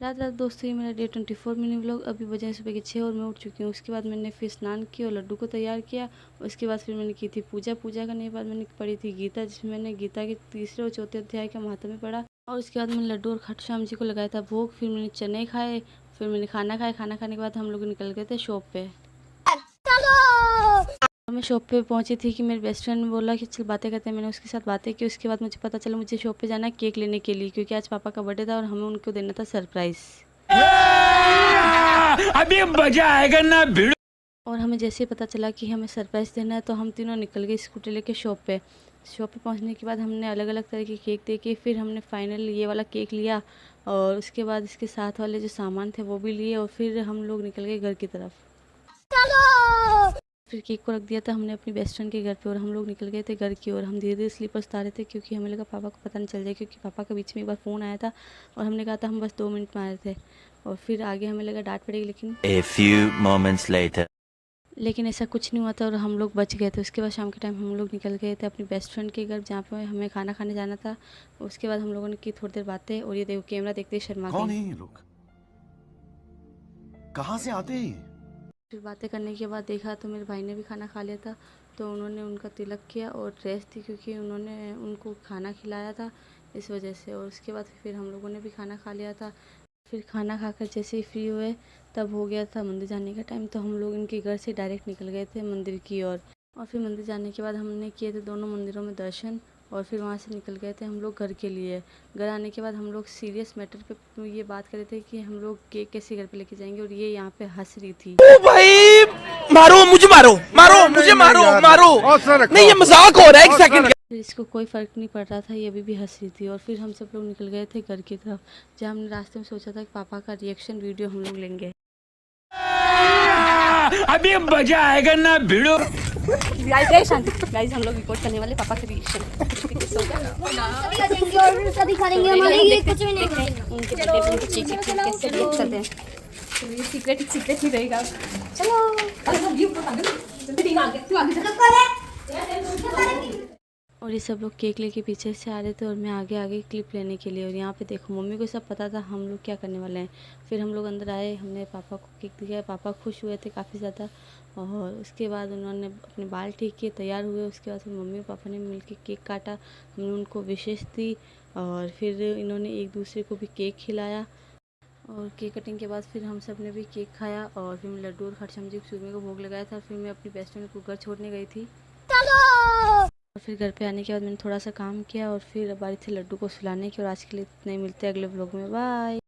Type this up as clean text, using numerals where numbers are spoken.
रात रात दोस्तों, ये मेरा डे 24 मिनी व्लॉग। अभी बजे सुबह के 6 और मैं उठ चुकी हूँ। उसके बाद मैंने फिर स्नान किया और लड्डू को तैयार किया। उसके बाद फिर मैंने की थी पूजा करने के बाद मैंने पढ़ी थी गीता, जिसमें मैंने गीता के तीसरे और चौथे अध्याय का महात्म्य पढ़ा। और उसके बाद मैंने लड्डू और खाटू श्याम जी को लगाया था भोग। फिर मैंने चने खाए, फिर मैंने खाना खाया। खाना खाने के बाद हम लोग निकल गए थे शॉप पे। मैं शॉप पे पहुंची थी कि मेरे बेस्ट फ्रेंड ने बोला कि चल बातें करते हैं। मैंने उसके साथ बातें की। उसके बाद मुझे पता चला मुझे शॉप पे जाना है केक लेने के लिए, क्योंकि आज पापा का बर्थडे था और हमें उनको देना था सरप्राइज़। अभी मजा आएगा ना भिड़ो। और हमें जैसे ही पता चला कि हमें सरप्राइज़ देना है तो हम तीनों निकल गए स्कूटी लेके शॉप पे। शॉप पे पहुंचने के बाद हमने अलग अलग तरह के केक देखे। फिर हमने फाइनल ये वाला केक लिया और उसके बाद इसके साथ वाले जो सामान थे वो भी लिए और फिर हम लोग निकल गए घर की तरफ। फिर केक को रख दिया था हमने अपनी बेस्ट फ्रेंड के घर पे और हम लोग निकल गए थे घर की ओर। हम धीरे धीरे स्लीपर्स उतारे थे क्योंकि हमें लगा पापा को पता नहीं चल जाए, क्योंकि पापा के बीच में एक बार फ़ोन आया था और हमने कहा था हम बस 2 मिनट में आए थे। और फिर आगे हमें लगा डांट पड़ेगी, A few moments later. लेकिन ऐसा कुछ नहीं हुआ था और हम लोग बच गए थे। उसके बाद शाम के टाइम हम लोग निकल गए थे अपनी बेस्ट फ्रेंड के घर, जहाँ पे हमें खाना खाने जाना था। उसके बाद हम लोगों ने की थोड़ी देर बातें और ये देखो कैमरा देखते ही शर्मा कौन गई। है ये लोग? कहाँ से आते हैं? फिर बातें करने के बाद देखा तो मेरे भाई ने भी खाना खा लिया था, तो उन्होंने उनका तिलक किया और ड्रेस थी क्योंकि उन्होंने उनको खाना खिलाया था इस वजह से। और उसके बाद फिर हम लोगों ने भी खाना खा लिया था। फिर खाना खाकर जैसे ही फ्री हुए तब हो गया था मंदिर जाने का टाइम, तो हम लोग इनके घर से डायरेक्ट निकल गए थे मंदिर की ओर। और फिर मंदिर जाने के बाद हमने किए थे दोनों मंदिरों में दर्शन और फिर वहाँ से निकल गए थे हम लोग घर के लिए। घर आने के बाद हम लोग सीरियस मैटर पे ये बात कर रहे थे कि हम लोग केक कैसे घर पे लेके जाएंगे, और ये यहाँ पे हंस रही थी। ओ भाई मारो मुझे, मारो मुझे, मारो नहीं, ये मजाक हो रहा है, एक सेकंड। फिर इसको कोई फ़र्क नहीं पड़ रहा था, ये अभी भी हंस रही थी। और फिर हम सब लोग निकल गए थे घर की तरफ, जहाँ हमने रास्ते में सोचा था कि पापा का रिएक्शन वीडियो हम लोग लेंगे। अभी मजा आएगा ना भिड़ो। गाइस हम लोग रिकॉर्ड करने वाले पापा के रिएक्शन उनके बर्थडे पे उनके केक कैसे रिएक्ट करते हैं। तो ये सीक्रेट ही रहेगा। चलो और ये सब लोग केक लेके पीछे से आ रहे थे और मैं आगे आगे क्लिप लेने के लिए। और यहाँ पे देखो मम्मी को सब पता था हम लोग क्या करने वाले हैं। फिर हम लोग अंदर आए, हमने पापा को केक दिखाया। पापा खुश हुए थे काफ़ी ज़्यादा। और उसके बाद उन्होंने अपने बाल ठीक किए, तैयार हुए। उसके बाद फिर मम्मी और पापा ने मिलकर केक काटा, हमने उनको विशेष दी और फिर इन्होंने एक दूसरे को भी केक खिलाया। और केक कटिंग के बाद फिर हम सब ने भी केक खाया और फिर मैं लड्डू और खाटू श्याम जी चूरमे को भोग लगाया था। फिर मैं अपनी बेस्ट फ्रेंड को घर छोड़ने गई थी। और फिर घर पे आने के बाद मैंने थोड़ा सा काम किया और फिर बारी थी लड्डू को सुलाने की। और आज के लिए इतना ही, मिलते हैं अगले व्लॉग में। बाय।